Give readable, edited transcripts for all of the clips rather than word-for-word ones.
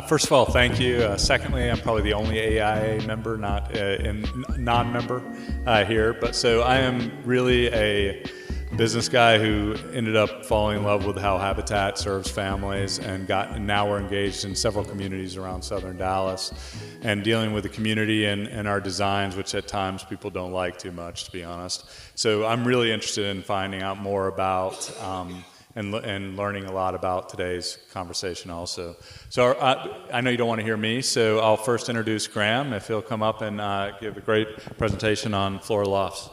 First of all, thank you. Secondly, I'm probably the only AIA member, not non-member here. But so I am really a business guy who ended up falling in love with how Habitat serves families, and now we're engaged in several communities around southern Dallas and dealing with the community and our designs, which at times people don't like too much, to be honest. So I'm really interested in finding out more about and learning a lot about today's conversation also. So I know you don't want to hear me, so I'll first introduce Graham, if he'll come up and give a great presentation on Flora Lofts.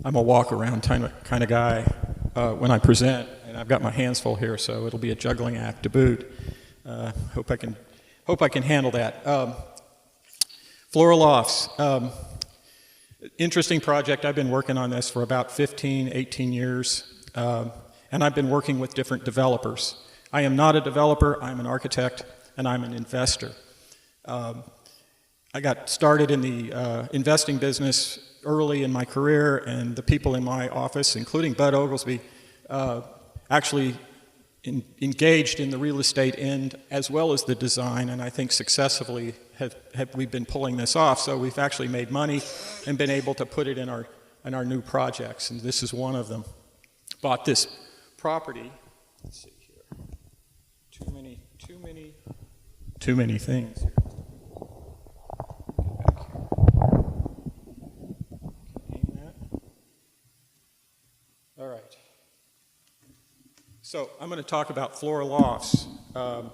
I'm a walk-around kind of guy when I present, and I've got my hands full here, so it'll be a juggling act to boot. Hope I can handle that. Flora Lofts, interesting project. I've been working on this for about 15, 18 years, and I've been working with different developers. I am not a developer. I'm an architect, and I'm an investor. I got started in the investing business early in my career, and the people in my office, including Bud Oglesby, actually engaged in the real estate end as well as the design, and I think successfully we've been pulling this off. So we've actually made money and been able to put it in our new projects, and this is one of them. Bought this property. Let's see here. Too many things here. All right. So I'm going to talk about Flora Lofts. Hello. Am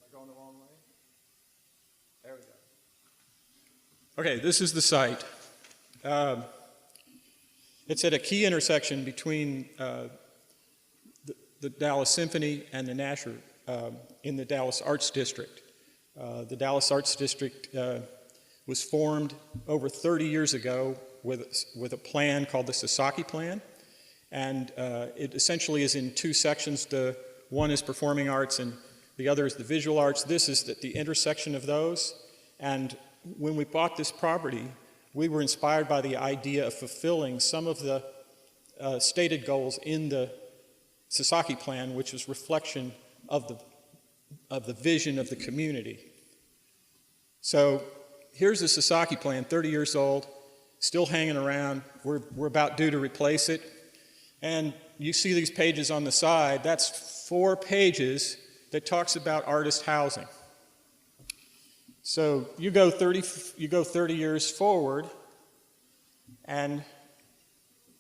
I going the wrong way? There we go. Okay, this is the site. It's at a key intersection between the Dallas Symphony and the Nasher in the Dallas Arts District. The Dallas Arts District was formed over 30 years ago with a plan called the Sasaki Plan, and it essentially is in two sections. The one is performing arts and the other is the visual arts. This is the intersection of those, and when we bought this property, we were inspired by the idea of fulfilling some of the stated goals in the Sasaki Plan, which was reflection of the vision of the community. So here's the Sasaki Plan, 30 years old, still hanging around. We're about due to replace it. And you see these pages on the side. That's 4 pages that talks about artist housing. So you go 30 years forward, and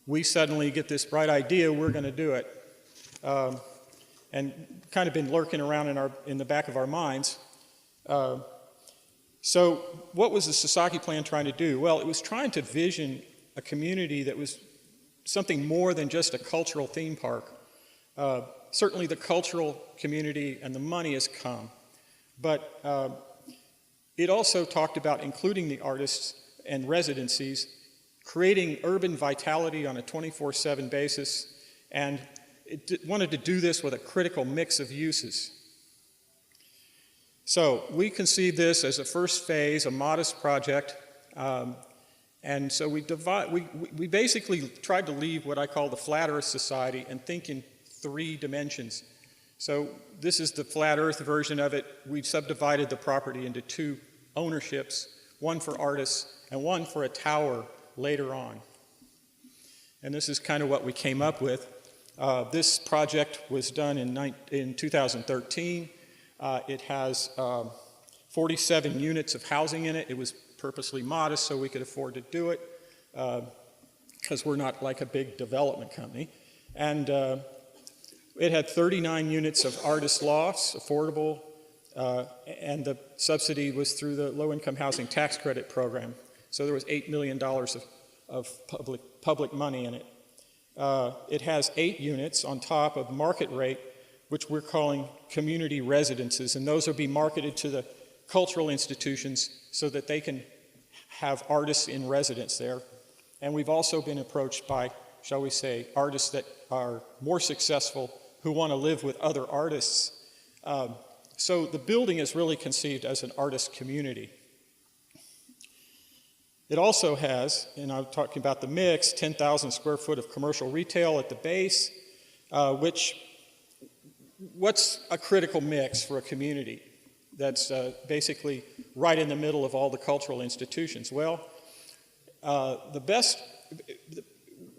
we suddenly get this bright idea, we're going to do it. And kind of been lurking around in the back of our minds. So what was the Sasaki Plan trying to do? Well, it was trying to vision a community that was something more than just a cultural theme park. Certainly the cultural community and the money has come, but it also talked about including the artists and residencies, creating urban vitality on a 24/7 basis, and it wanted to do this with a critical mix of uses. So we conceived this as a first phase, a modest project, and so we basically tried to leave what I call the flat earth society and think in 3 dimensions. So this is the flat earth version of it. We've subdivided the property into 2 ownerships, one for artists and one for a tower later on. And this is kind of what we came up with. This project was done in 2013. It has 47 units of housing in it. It was purposely modest so we could afford to do it because we're not like a big development company. And it had 39 units of artist lofts, affordable, and the subsidy was through the low-income housing tax credit program. So there was $8 million of public money in it. It has 8 units on top of market rate, which we're calling community residences, and those will be marketed to the cultural institutions so that they can have artists in residence there. And we've also been approached by shall we say, artists that are more successful who want to live with other artists. So the building is really conceived as an artist community. It also has, and I'm talking about the mix, 10,000 square foot of commercial retail at the base, what's a critical mix for a community that's basically right in the middle of all the cultural institutions? Well,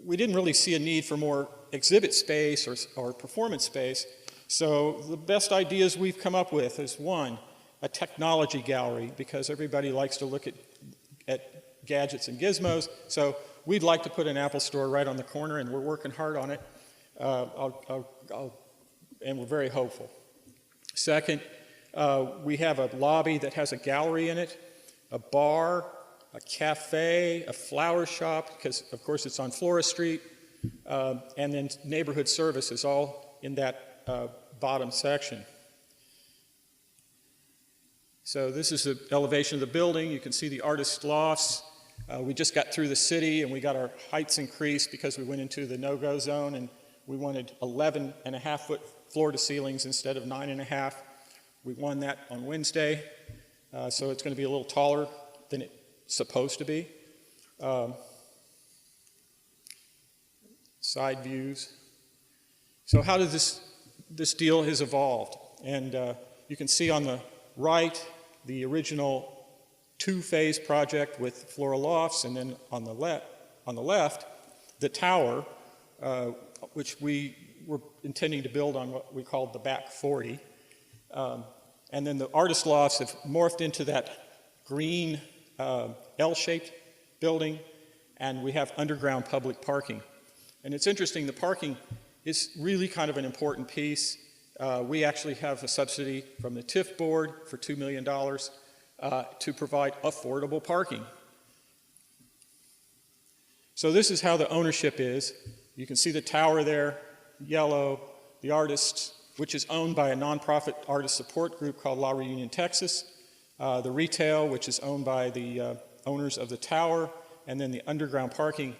we didn't really see a need for more exhibit space or performance space, so the best ideas we've come up with is, one, a technology gallery, because everybody likes to look at gadgets and gizmos, so we'd like to put an Apple store right on the corner, and we're working hard on it, and we're very hopeful. Second, we have a lobby that has a gallery in it, a bar, a cafe, a flower shop, because of course it's on Flora Street, and then neighborhood services all in that bottom section. So this is the elevation of the building. You can see the artist lofts. We just got through the city and we got our heights increased because we went into the no-go zone and we wanted 11.5-foot floor to ceilings instead of 9.5. We won that on Wednesday, so it's going to be a little taller than it's supposed to be. Side views. So how does this deal has evolved? And you can see on the right the original two-phase project with Flora Lofts, and then on the left, the tower, which we were intending to build on what we called the back 40. And then the artist lofts have morphed into that green L-shaped building, and we have underground public parking. And it's interesting, the parking is really kind of an important piece. We actually have a subsidy from the TIF board for $2 million to provide affordable parking. So this is how the ownership is. You can see the tower there, yellow, the artists, which is owned by a nonprofit artist support group called La Reunion, Texas, the retail, which is owned by the owners of the tower, and then the underground parking.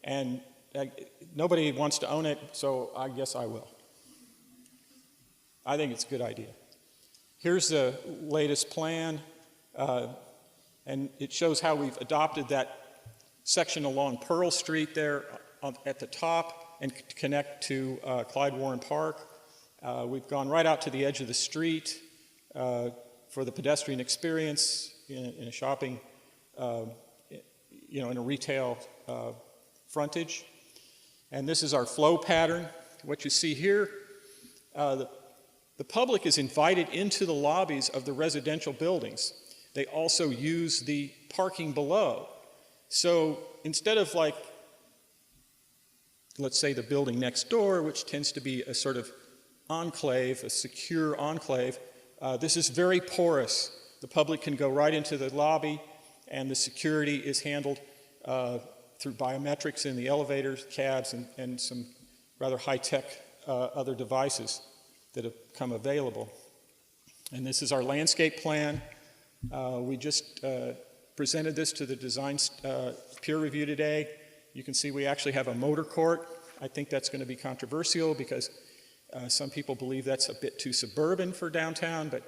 And nobody wants to own it, so I guess I will. I think it's a good idea. Here's the latest plan, and it shows how we've adopted that section along Pearl Street there at the top and connect to Clyde Warren Park. We've gone right out to the edge of the street for the pedestrian experience in a shopping, in a retail frontage. And this is our flow pattern. What you see here, the public is invited into the lobbies of the residential buildings. They also use the parking below. So instead of like, let's say the building next door, which tends to be a sort of enclave, a secure enclave, this is very porous. The public can go right into the lobby, and the security is handled through biometrics in the elevators, cabs, and some rather high-tech other devices that have come available. And this is our landscape plan. We just presented this to the design peer review today. You can see we actually have a motor court. I think that's going to be controversial because some people believe that's a bit too suburban for downtown, but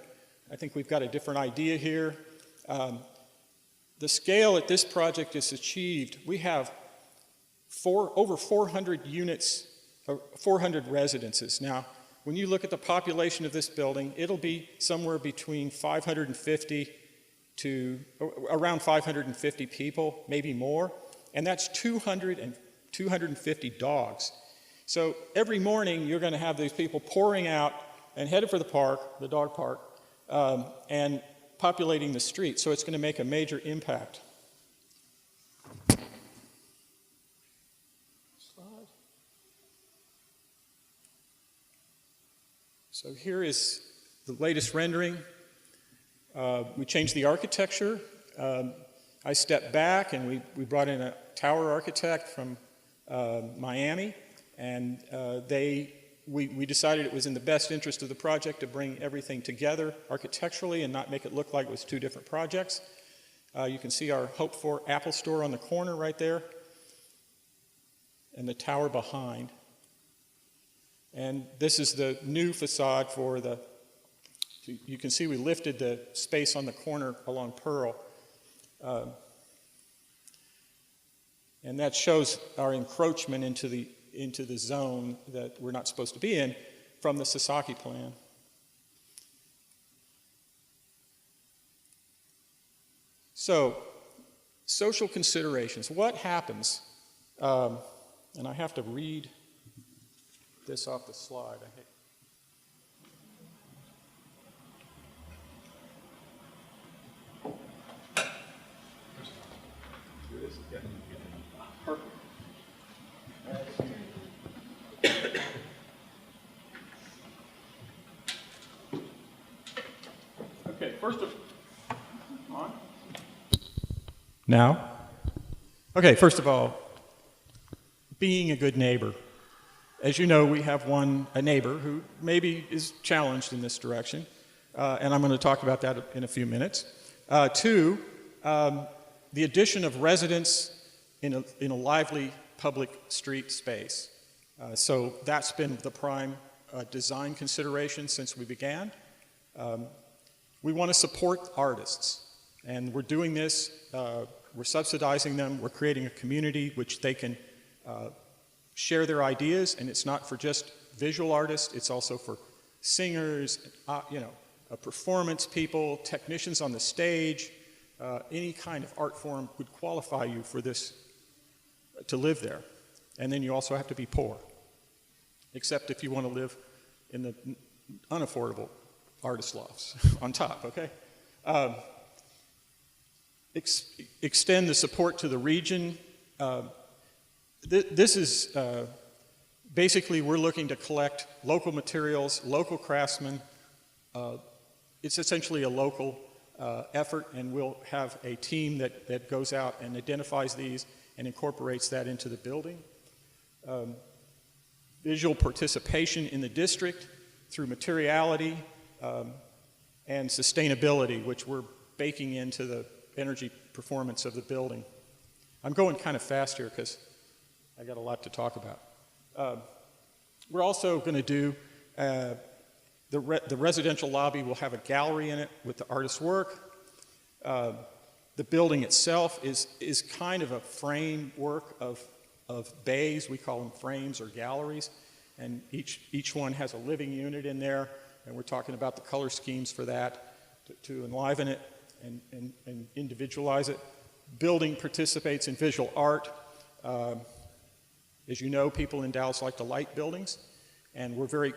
I think we've got a different idea here. The scale at this project is achieved. We have over 400 units, 400 residences. Now, when you look at the population of this building, it'll be somewhere between 550 to around 550 people, maybe more, and that's 200 and 250 dogs. So every morning you're going to have these people pouring out and headed for the park, the dog park, and populating the street. So it's going to make a major impact. Slide. So here is the latest rendering. We changed the architecture. I stepped back and we brought in a tower architect from Miami, and we decided it was in the best interest of the project to bring everything together architecturally and not make it look like it was two different projects. You can see our hoped-for Apple store on the corner right there. and the tower behind. And this is the new facade for the, you can see we lifted the space on the corner along Pearl. And that shows our encroachment into the zone that we're not supposed to be in from the Sasaki plan. So, social considerations. What happens? And I have to read this off the slide. I hate. Perfect. Okay, first of all, now? Okay, first of all, being a good neighbor. As you know, we have a neighbor who maybe is challenged in this direction, and I'm going to talk about that in a few minutes. Two, the addition of residents in a lively public street space. So that's been the prime design consideration since we began. We want to support artists, and we're doing this. We're subsidizing them. We're creating a community which they can share their ideas, and it's not for just visual artists. It's also for singers, performance people, technicians on the stage. Any kind of art form would qualify you for this to live there. And then you also have to be poor, except if you want to live in the unaffordable artist lofts on top, okay? Extend the support to the region. This is basically we're looking to collect local materials, local craftsmen. It's essentially a local effort, and we'll have a team that goes out and identifies these and incorporates that into the building. Visual participation in the district through materiality and sustainability, which we're baking into the energy performance of the building. I'm going kind of fast here because I got a lot to talk about. We're also going to do, the residential lobby will have a gallery in it with the artist's work. The building itself is kind of a framework of bays. We call them frames or galleries. And each one has a living unit in there. And we're talking about the color schemes for that to enliven it and individualize it. Building participates in visual art. As you know, people in Dallas like to light buildings. And we're very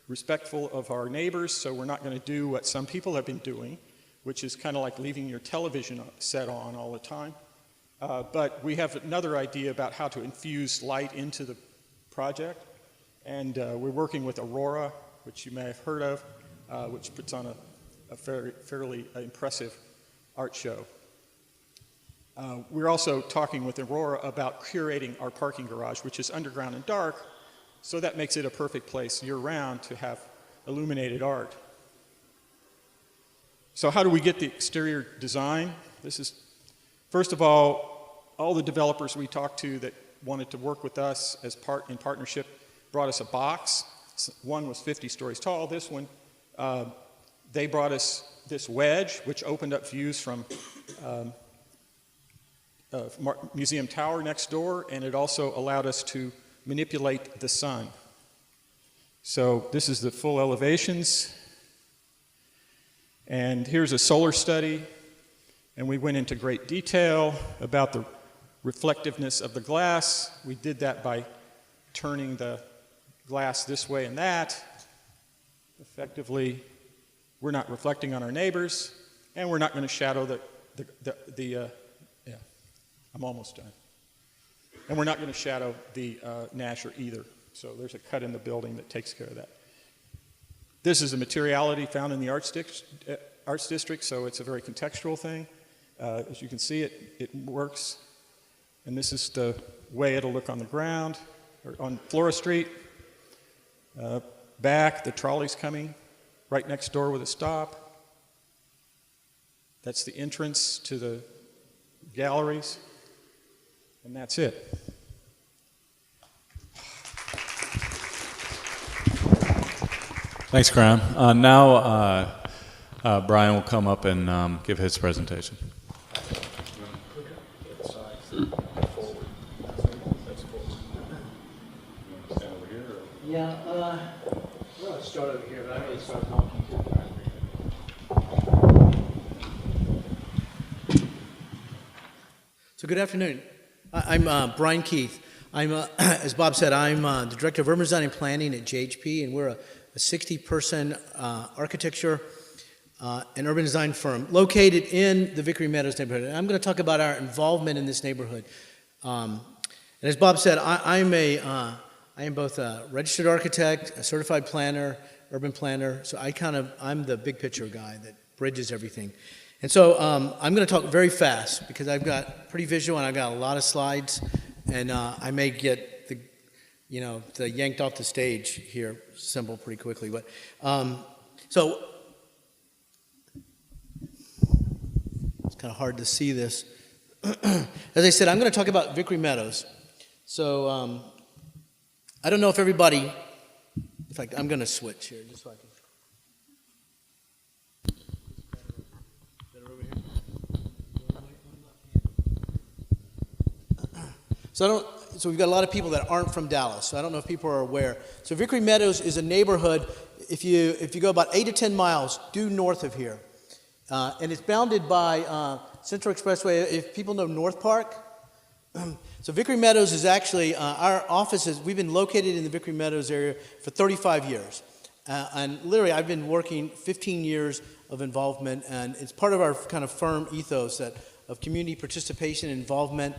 respectful of our neighbors, so we're not going to do what some people have been doing, which is kind of like leaving your television set on all the time. But we have another idea about how to infuse light into the project. And we're working with Aurora, which you may have heard of, which puts on a fairly impressive art show. We're also talking with Aurora about curating our parking garage, which is underground and dark, so that makes it a perfect place year-round to have illuminated art. So how do we get the exterior design? This is, first of all the developers we talked to that wanted to work with us in partnership brought us a box. One was 50 stories tall. This one, they brought us this wedge, which opened up views from Museum Tower next door, and it also allowed us to manipulate the sun. So this is the full elevations. And here's a solar study, and we went into great detail about the reflectiveness of the glass. We did that by turning the glass this way and that. Effectively, we're not reflecting on our neighbors, and we're not going to shadow I'm almost done. And we're not going to shadow the Nasher either. So there's a cut in the building that takes care of that. This is a materiality found in the Arts District, so it's a very contextual thing. As you can see, it works. And this is the way it'll look on the ground, or on Flora Street. Back, the trolley's coming, right next door with a stop. That's the entrance to the galleries. And that's it. Thanks, Graham. Now, Brian will come up and give his presentation. Yeah, well, I'll start over here, but I really start talking to you. So good afternoon. I'm Brian Keith. I'm, as Bob said, I'm the Director of Urban Design and Planning at JHP, and we're a 60-person architecture and urban design firm located in the Vickery Meadows neighborhood. And I'm going to talk about our involvement in this neighborhood. And as Bob said, I am both a registered architect, a certified planner, urban planner. So I'm the big picture guy that bridges everything. And so I'm going to talk very fast because I've got pretty visual and I've got a lot of slides, and I may get the yanked off the stage here symbol pretty quickly. But so it's kind of hard to see this. As I said, I'm going to talk about Vickery Meadows. So I don't know if everybody, in fact, I'm going to switch here just so I can. So we've got a lot of people that aren't from Dallas, so I don't know if people are aware. So Vickery Meadows is a neighborhood, if you go about 8 to 10 miles due north of here. And it's bounded by Central Expressway, if people know North Park. So Vickery Meadows is actually, our offices, we've been located in the Vickery Meadows area for 35 years. And literally I've been working 15 years of involvement, and it's part of our kind of firm ethos of community participation and involvement.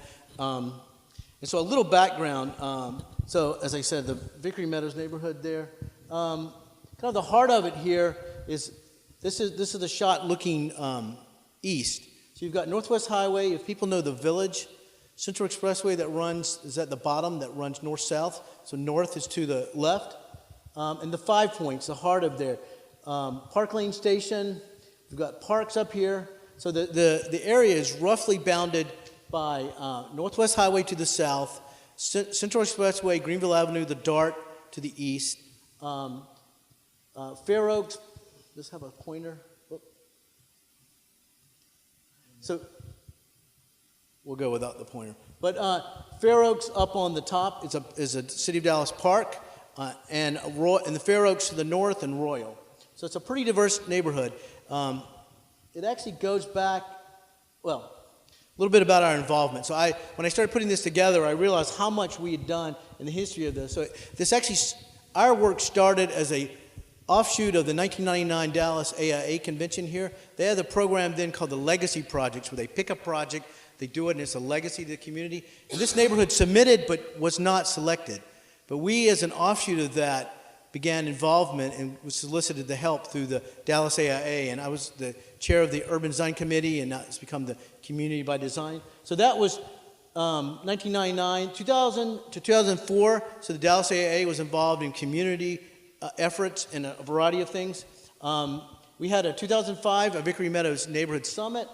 And so a little background, so as I said, the Vickery Meadows neighborhood there, kind of the heart of it here is, this is the shot looking east. So you've got Northwest Highway, if people know the village, Central Expressway that is at the bottom, that runs north-south, so north is to the left, and the 5 Points, the heart of there. Park Lane Station, we've got parks up here, so the area is roughly bounded by Northwest Highway to the south, Central Expressway, Greenville Avenue, the Dart to the east, Fair Oaks, does this have a pointer? Whoop. So we'll go without the pointer. But Fair Oaks up on the top is a City of Dallas park, and the Fair Oaks to the north and Royal. So it's a pretty diverse neighborhood. It actually goes back, well, a little bit about our involvement. So when I started putting this together, I realized how much we had done in the history of this. So this actually, our work started as a offshoot of the 1999 Dallas AIA convention here. They had a program then called the Legacy Projects, where they pick a project, they do it, and it's a legacy to the community. And this neighborhood submitted but was not selected. But we, as an offshoot of that, began involvement and solicited the help through the Dallas AIA, and I was the chair of the Urban Design Committee, and now it's become the Community by Design. So that was 1999, 2000 to 2004, so the Dallas AIA was involved in community efforts and a variety of things. We had a 2005, a Vickery Meadows Neighborhood Summit.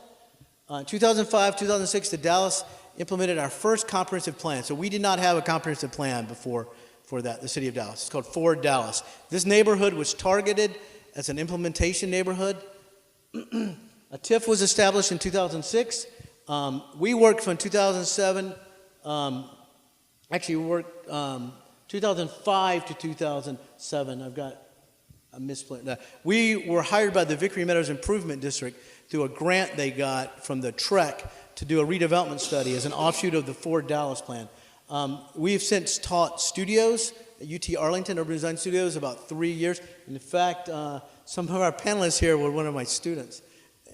2005, 2006, the Dallas implemented our first comprehensive plan. So we did not have a comprehensive plan before for that, the City of Dallas. It's called Forward Dallas. This neighborhood was targeted as an implementation neighborhood. A TIF was established in 2006. We worked from 2007, actually we worked 2005 to 2007. I've got a misplaced. We were hired by the Vickery Meadows Improvement District through a grant they got from the TREC to do a redevelopment study as an offshoot of the Forward Dallas plan. We have since taught studios at UT Arlington, Urban Design Studios, about 3 years. And in fact, some of our panelists here were one of my students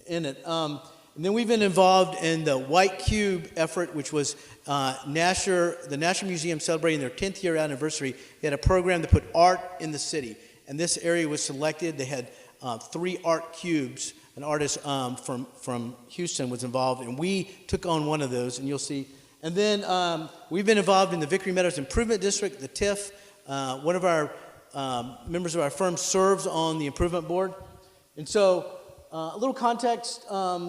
in it. And then we've been involved in the White Cube effort, which was the National Museum celebrating their 10th year anniversary. They had a program to put art in the city. And this area was selected. They had 3 art cubes. An artist from Houston was involved, and we took on one of those, and you'll see. And then we've been involved in the Vickery Meadows Improvement District, the TIF. One of our members of our firm serves on the improvement board. And so a little context, a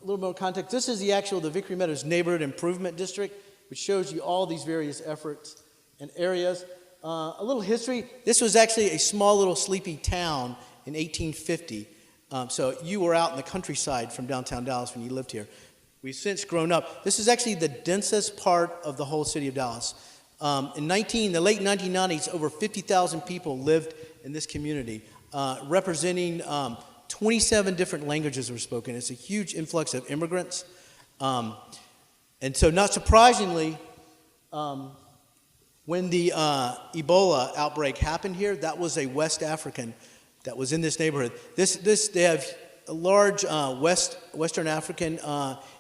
little more context. This is the Vickery Meadows Neighborhood Improvement District, which shows you all these various efforts and areas. A little history. This was actually a small little sleepy town in 1850. So you were out in the countryside from downtown Dallas when you lived here. We've since grown up. This is actually the densest part of the whole city of Dallas. In the late 1990s, over 50,000 people lived in this community, representing 27 different languages were spoken. It's a huge influx of immigrants. And so not surprisingly, when the Ebola outbreak happened here, that was a West African that was in this neighborhood. They have a large Western African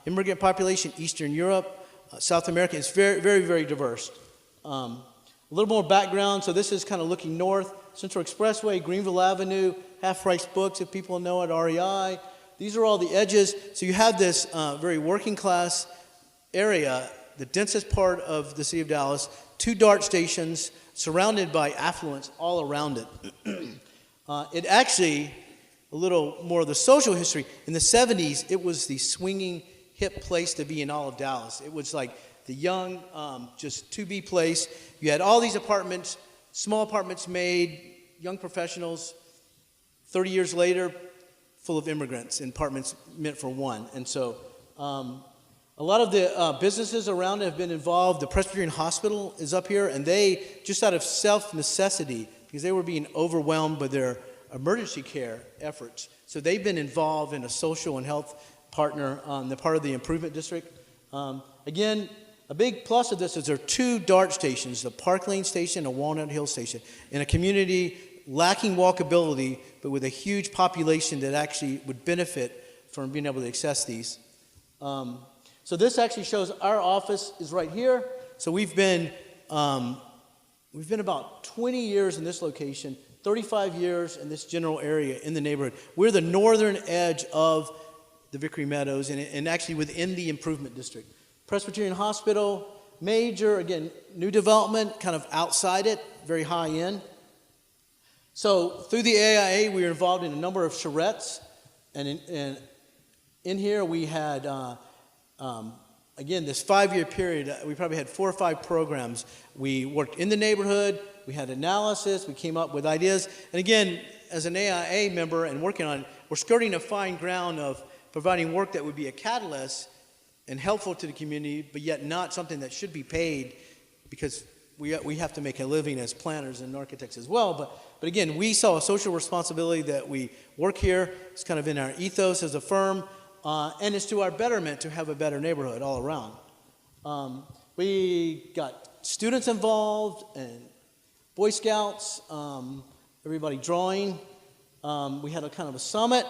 immigrant population, Eastern Europe, South America. It's very, very, very diverse. A little more background. So this is kind of looking north. Central Expressway, Greenville Avenue, Half Price Books, if people know it, REI. These are all the edges. So you have this very working class area, the densest part of the city of Dallas, 2 DART stations surrounded by affluence all around it. It actually, a little more of the social history, in the 70s, it was the swinging, hip place to be in all of Dallas. It was like the young, just to-be place. You had all these apartments, small apartments made, young professionals. 30 years later, full of immigrants in apartments meant for one. And so a lot of the businesses around it have been involved. The Presbyterian Hospital is up here, and they, just out of self-necessity, because they were being overwhelmed by their emergency care efforts, so they've been involved in a social and health partner on the part of the improvement district. Again, a big plus of this is there are 2 DART stations, the Park Lane station and Walnut Hill station, in a community lacking walkability, but with a huge population that actually would benefit from being able to access these. So this actually shows our office is right here. So we've been about 20 years in this location, 35 years in this general area in the neighborhood. We're the northern edge of the Vickery Meadows and actually within the improvement district. Presbyterian Hospital, major, again, new development, kind of outside it, very high end. So through the AIA, we were involved in a number of charrettes. And in here we had, again, this 5-year period, we probably had 4 or 5 programs. We worked in the neighborhood, we had analysis, we came up with ideas. And again, as an AIA member and working on it, we're skirting a fine ground of providing work that would be a catalyst and helpful to the community, but yet not something that should be paid, because we have to make a living as planners and architects as well. But again, we saw a social responsibility that we work here. It's kind of in our ethos as a firm, and it's to our betterment to have a better neighborhood all around. We got students involved and Boy Scouts, everybody drawing. We had a kind of a summit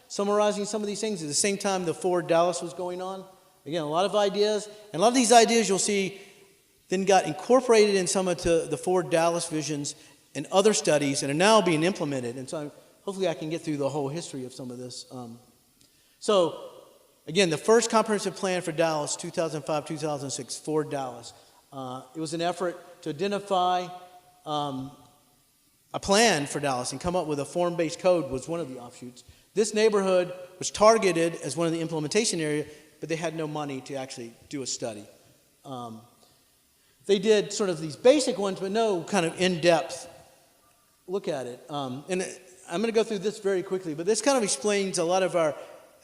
summarizing some of these things. At the same time, the Ford Dallas was going on. Again, a lot of ideas. And a lot of these ideas you'll see then got incorporated in some of the Ford Dallas visions and other studies and are now being implemented. And so hopefully I can get through the whole history of some of this. So again, the first comprehensive plan for Dallas, 2005-2006, Ford Dallas. It was an effort to identify a plan for Dallas and come up with a form-based code was one of the offshoots. This neighborhood was targeted as one of the implementation areas, but they had no money to actually do a study. They did sort of these basic ones, but no kind of in-depth look at it. And I'm going to go through this very quickly, but this kind of explains a lot of our,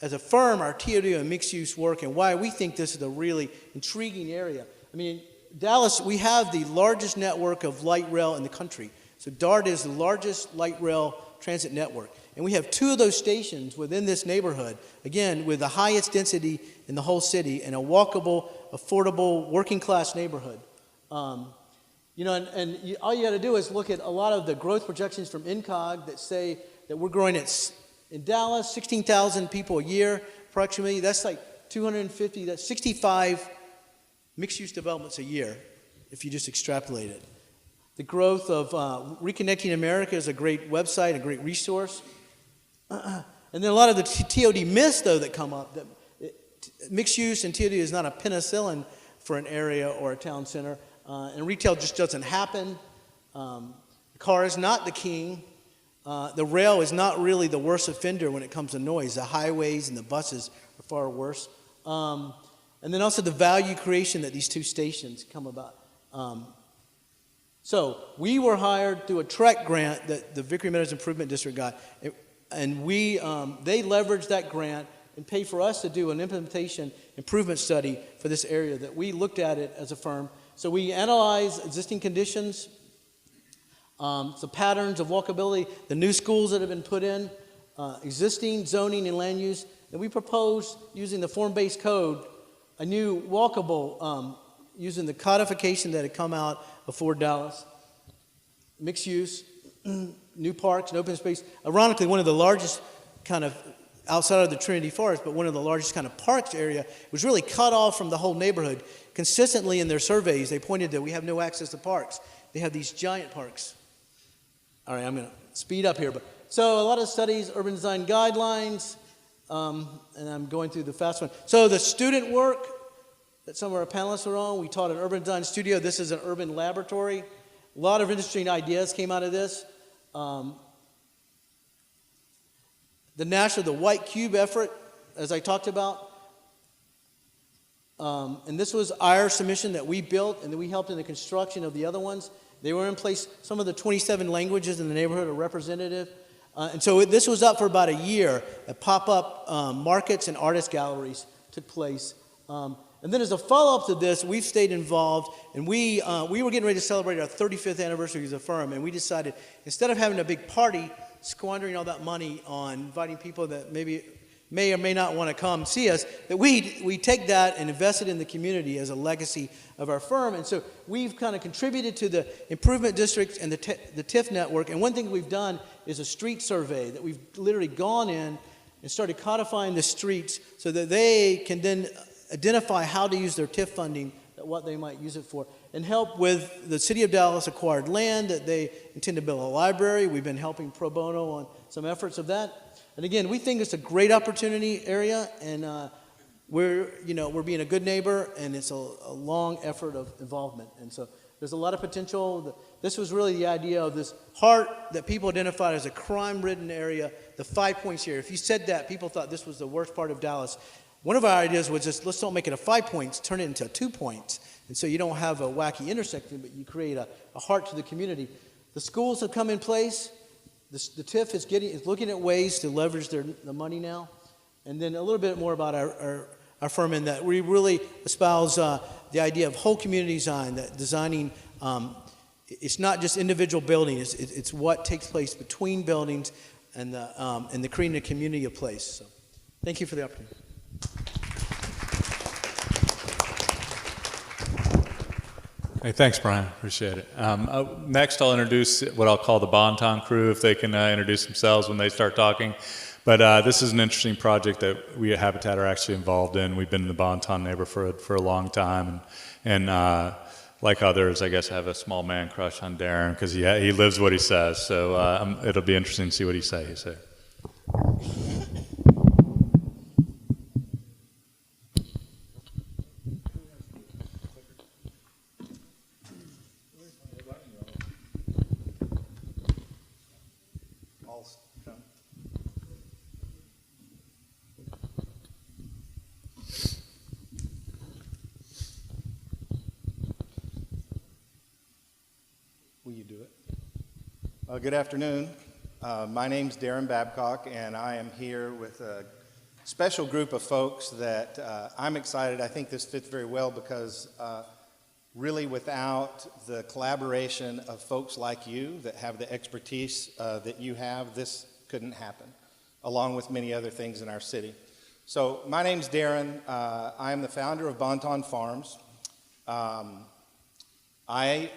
as a firm, our TOD and mixed-use work and why we think this is a really intriguing area. I mean, Dallas, we have the largest network of light rail in the country. So DART is the largest light rail transit network. And we have 2 of those stations within this neighborhood, again, with the highest density in the whole city and a walkable, affordable, working-class neighborhood. All you got to do is look at a lot of the growth projections from INCOG that say that we're growing in Dallas, 16,000 people a year, approximately. That's like 250, that's 65 mixed-use developments a year, if you just extrapolate it. The growth of Reconnecting America is a great website, a great resource. And then a lot of the TOD myths, though, that come up, that mixed use and TOD is not a penicillin for an area or a town center, and retail just doesn't happen. The car is not the king. The rail is not really the worst offender when it comes to noise. The highways and the buses are far worse. And then also the value creation that these 2 stations come about. So we were hired through a TREC grant that the Vickery Meadows Improvement District got, and they leveraged that grant and paid for us to do an implementation improvement study for this area that we looked at it as a firm. So we analyzed existing conditions, the patterns of walkability, the new schools that have been put in, existing zoning and land use, and we proposed using the form-based code a new walkable, using the codification that had come out of Fort Dallas, mixed use, new parks and open space. Ironically, one of the largest kind of, outside of the Trinity Forest, but one of the largest kind of parks area was really cut off from the whole neighborhood. Consistently in their surveys, they pointed that we have no access to parks. They have these giant parks. All right, I'm going to speed up here. So a lot of studies, urban design guidelines, and I'm going through the fast one. So the student work that some of our panelists are on, we taught an urban design studio. This is an urban laboratory. A lot of interesting ideas came out of this. The White Cube effort, as I talked about, and this was our submission that we built, and then we helped in the construction of the other ones. They were in place. Some of the 27 languages in the neighborhood are representative. And so this was up for about a year. Pop-up markets and artist galleries took place. And then as a follow-up to this, we've stayed involved, and we were getting ready to celebrate our 35th anniversary as a firm, and we decided, instead of having a big party, squandering all that money on inviting people that may or may not want to come see us, that we take that and invest it in the community as a legacy of our firm. And so we've kind of contributed to the improvement districts and the TIF network. And one thing we've done is a street survey that we've literally gone in and started codifying the streets so that they can then identify how to use their TIF funding, what they might use it for, and help with the City of Dallas acquired land that they intend to build a library. We've been helping pro bono on some efforts of that. And again, we think it's a great opportunity area, and we're being a good neighbor, and it's a long effort of involvement. And so there's a lot of potential. This was really the idea of this heart that people identified as a crime-ridden area, the 5 points here. If you said that, people thought this was the worst part of Dallas. One of our ideas was just, let's don't make it a 5 points, turn it into 2 points. And so you don't have a wacky intersection, but you create a heart to the community. The schools have come in place. The TIF is looking at ways to leverage the money now. And then a little bit more about our firm, in that we really espouse the idea of whole community design, that designing, it's not just individual buildings, it's what takes place between buildings and the creating a community of place. So thank you for the opportunity. Hey, thanks, Brian. Appreciate it. Next, I'll introduce what I'll call the Bonton crew, if they can introduce themselves when they start talking. But this is an interesting project that we at Habitat are actually involved in. We've been in the Bonton neighborhood for a long time, and like others, I guess I have a small man crush on Daron because he lives what he says. So it'll be interesting to see what he says. Will you do it? Good afternoon. My name's Daron Babcock, and I am here with a special group of folks that I'm excited. I think this fits very well because really without the collaboration of folks like you that have the expertise that you have, this couldn't happen, along with many other things in our city. So my name's Daron. I am the founder of Bonton Farms. I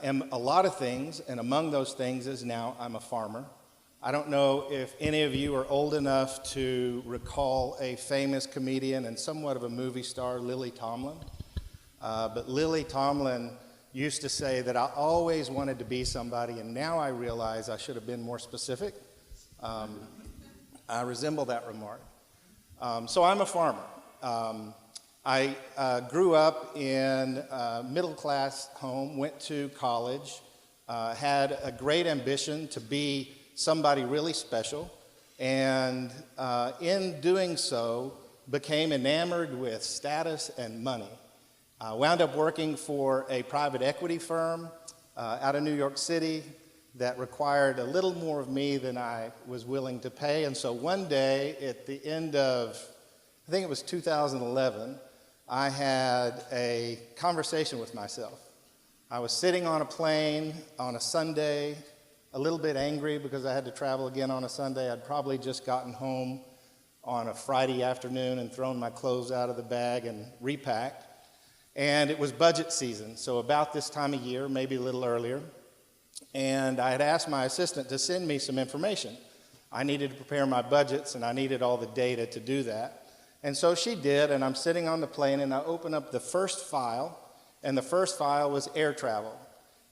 am a lot of things, and among those things is now I'm a farmer. I don't know if any of you are old enough to recall a famous comedian and somewhat of a movie star, Lily Tomlin. But Lily Tomlin used to say that I always wanted to be somebody, and now I realize I should have been more specific. I resemble that remark. So I'm a farmer. I grew up in a middle-class home, went to college, had a great ambition to be somebody really special, and in doing so, became enamored with status and money. Wound up working for a private equity firm, out of New York City that required a little more of me than I was willing to pay. And so one day at the end of, I think it was 2011, I had a conversation with myself. I was sitting on a plane on a Sunday, a little bit angry because I had to travel again on a Sunday. I'd probably just gotten home on a Friday afternoon and thrown my clothes out of the bag and repacked. And it was budget season, so about this time of year, maybe a little earlier. And I had asked my assistant to send me some information. I needed to prepare my budgets, and I needed all the data to do that. And so she did, and I'm sitting on the plane, and I open up the first file, and the first file was air travel.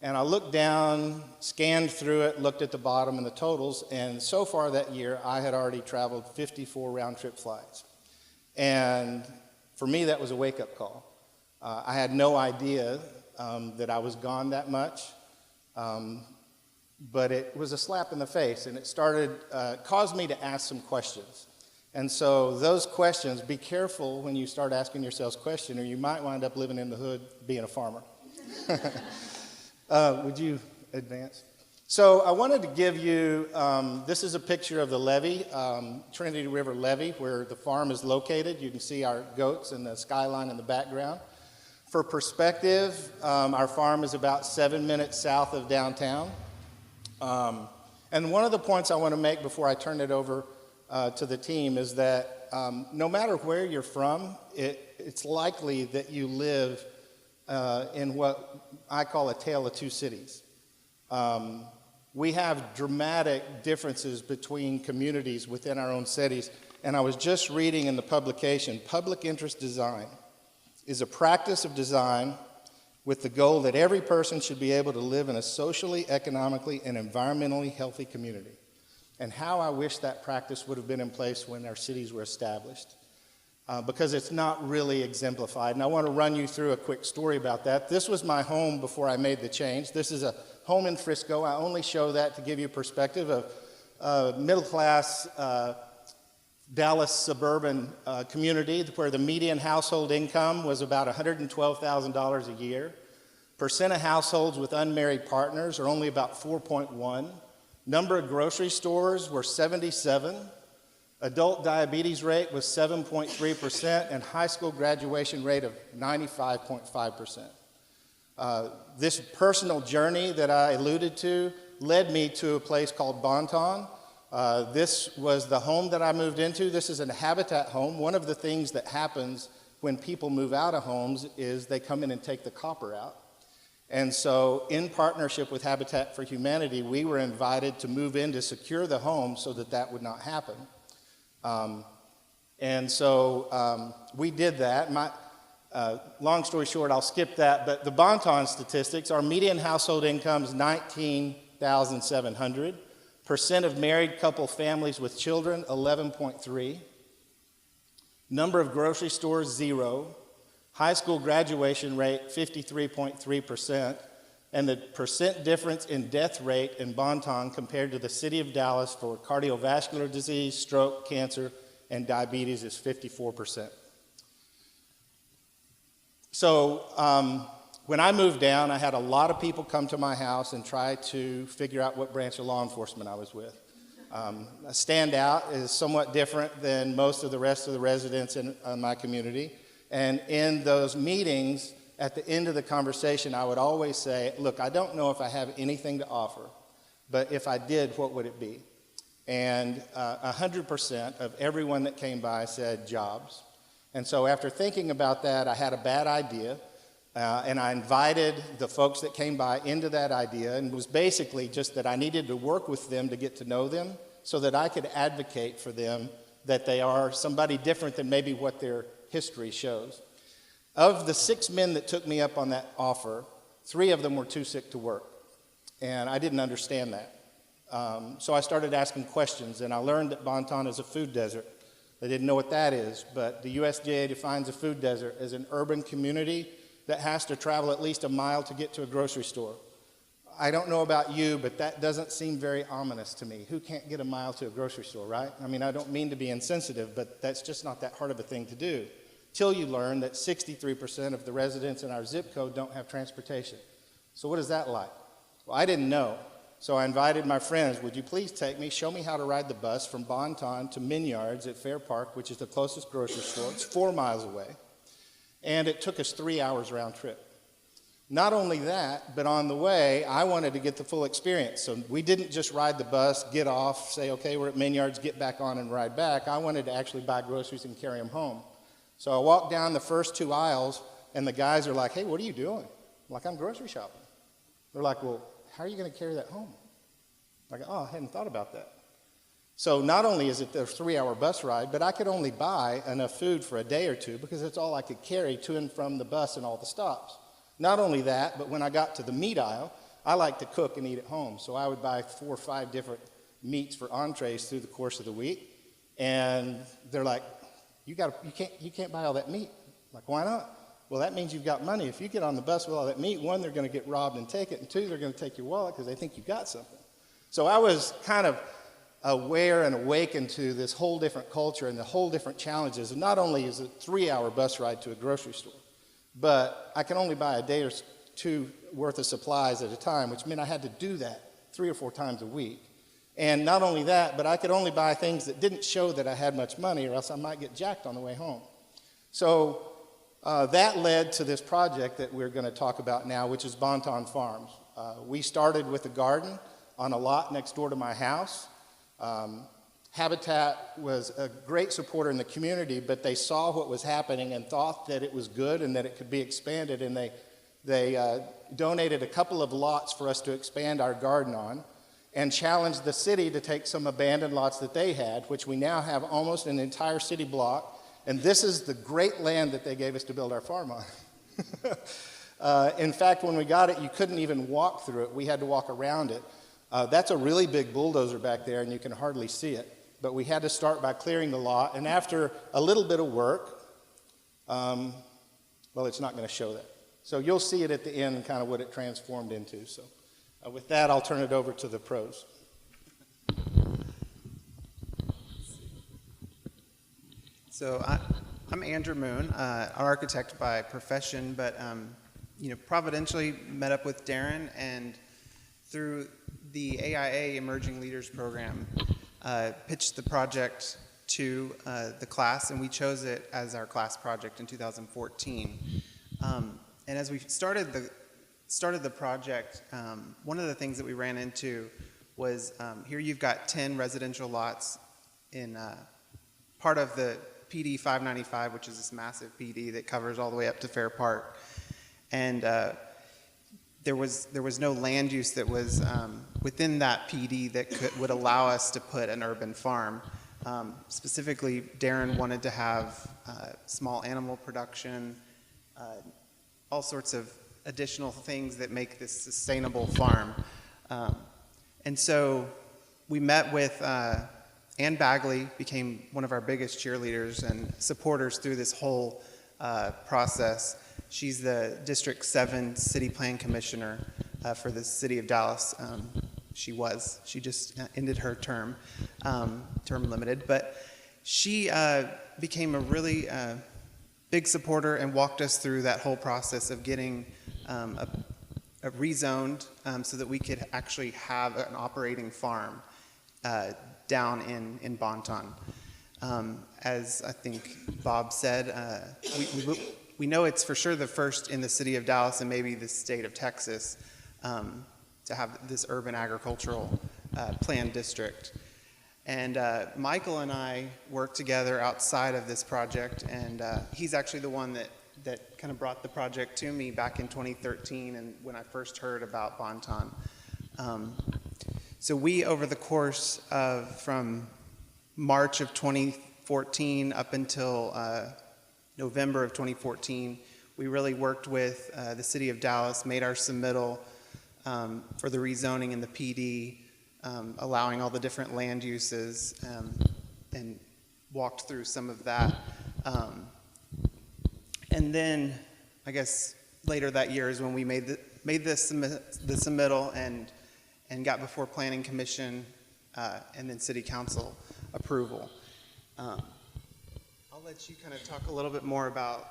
And I looked down, scanned through it, looked at the bottom and the totals, and so far that year, I had already traveled 54 round-trip flights. And for me, that was a wake-up call. I had no idea that I was gone that much, but it was a slap in the face, and it caused me to ask some questions. And so those questions, be careful when you start asking yourselves questions, or you might wind up living in the hood being a farmer. Would you advance? So I wanted to give you, this is a picture of the levee, Trinity River Levee, where the farm is located. You can see our goats and the skyline in the background. For perspective, our farm is about 7 minutes south of downtown. And one of the points I want to make before I turn it over to the team is that no matter where you're from, it's likely that you live in what I call a tale of two cities. We have dramatic differences between communities within our own cities. And I was just reading in the publication, Public Interest Design is a practice of design with the goal that every person should be able to live in a socially, economically, and environmentally healthy community. And how I wish that practice would have been in place when our cities were established, because it's not really exemplified. And I want to run you through a quick story about that. This was my home before I made the change. This is a home in Frisco. I only show that to give you perspective of middle-class Dallas suburban community where the median household income was about $112,000 a year. Percent of households with unmarried partners are only about 4.1. Number of grocery stores were 77. Adult diabetes rate was 7.3%, and high school graduation rate of 95.5%. This personal journey that I alluded to led me to a place called Bonton. This was the home that I moved into. This is a Habitat home. One of the things that happens when people move out of homes is they come in and take the copper out. And so in partnership with Habitat for Humanity, we were invited to move in to secure the home so that that would not happen. We did that. Long story short, I'll skip that, but the Bonton statistics, our median household income is $19,700. Percent of married couple families with children, 11.3. Number of grocery stores, 0. High school graduation rate, 53.3%. And the percent difference in death rate in Bonton compared to the city of Dallas for cardiovascular disease, stroke, cancer, and diabetes is 54%. So when I moved down, I had a lot of people come to my house and try to figure out what branch of law enforcement I was with. A standout is somewhat different than most of the rest of the residents in my community. And in those meetings, at the end of the conversation, I would always say, look, I don't know if I have anything to offer, but if I did, what would it be? And 100% of everyone that came by said jobs. And so after thinking about that, I had a bad idea. And I invited the folks that came by into that idea, and it was basically just that I needed to work with them to get to know them so that I could advocate for them that they are somebody different than maybe what their history shows. Of the 6 men that took me up on that offer, 3 of them were too sick to work, and I didn't understand that. So I started asking questions, and I learned that Bonton is a food desert. I didn't know what that is, but the USDA defines a food desert as an urban community that has to travel at least a mile to get to a grocery store. I don't know about you, but that doesn't seem very ominous to me. Who can't get a mile to a grocery store, right? I mean, I don't mean to be insensitive, but that's just not that hard of a thing to do. Till you learn that 63% of the residents in our zip code don't have transportation. So what is that like? Well, I didn't know. So I invited my friends, would you please take me, show me how to ride the bus from Bonton to Minyards at Fair Park, which is the closest grocery store. It's 4 miles away. And it took us 3 hours round trip. Not only that, but on the way, I wanted to get the full experience. So we didn't just ride the bus, get off, say, okay, we're at Minyards, get back on and ride back. I wanted to actually buy groceries and carry them home. So I walked down the first 2 aisles, and the guys are like, hey, what are you doing? I'm like, I'm grocery shopping. They're like, well, how are you going to carry that home? I'm like, oh, I hadn't thought about that. So not only is it the 3-hour bus ride, but I could only buy enough food for a day or two because that's all I could carry to and from the bus and all the stops. Not only that, but when I got to the meat aisle, I like to cook and eat at home. So I would buy 4 or 5 different meats for entrees through the course of the week. And they're like, you can't buy all that meat. I'm like, why not? Well, that means you've got money. If you get on the bus with all that meat, 1, they're going to get robbed and take it, and 2, they're going to take your wallet because they think you got something. So I was kind of aware and awakened to this whole different culture and the whole different challenges. And not only is it a 3-hour bus ride to a grocery store, but I can only buy a day or 2 worth of supplies at a time, which meant I had to do that 3 or 4 times a week. And not only that, but I could only buy things that didn't show that I had much money, or else I might get jacked on the way home. So that led to this project that we're going to talk about now, which is Bonton Farms. We started with a garden on a lot next door to my house. Habitat was a great supporter in the community, but they saw what was happening and thought that it was good and that it could be expanded, and they donated a couple of lots for us to expand our garden on and challenged the city to take some abandoned lots that they had, which we now have almost an entire city block, and this is the great land that they gave us to build our farm on. In fact, when we got it, you couldn't even walk through it. We had to walk around it. That's a really big bulldozer back there, and you can hardly see it. But we had to start by clearing the lot, and after a little bit of work, well, it's not going to show that. So you'll see it at the end and kind of what it transformed into. So with that, I'll turn it over to the pros. So I'm Andrew Moon, an architect by profession, but providentially met up with Daron, and through the AIA Emerging Leaders Program, pitched the project to the class, and we chose it as our class project in 2014. And as we started the project, one of the things that we ran into was here you've got 10 residential lots in part of the PD 595, which is this massive PD that covers all the way up to Fair Park. And there was no land use that was within that PD that would allow us to put an urban farm. Specifically, Daron wanted to have small animal production, all sorts of additional things that make this sustainable farm. And so we met with Ann Bagley, became one of our biggest cheerleaders and supporters through this whole process. She's the District 7 City Plan Commissioner for the City of Dallas. She just ended her term limited, but she became a really big supporter and walked us through that whole process of getting a rezoned so that we could actually have an operating farm down in Bonton. As I think Bob said, we know it's for sure the first in the city of Dallas and maybe the state of Texas to have this urban agricultural planned district. And Michael and I worked together outside of this project, and he's actually the one that kind of brought the project to me back in 2013 and when I first heard about Bonton. So we, over the course of from March of 2014 up until November of 2014, we really worked with the City of Dallas, made our submittal for the rezoning and the PD, allowing all the different land uses, and walked through some of that. And then, I guess, later that year is when we made the submittal and got before Planning Commission and then City Council approval. I'll let you kind of talk a little bit more about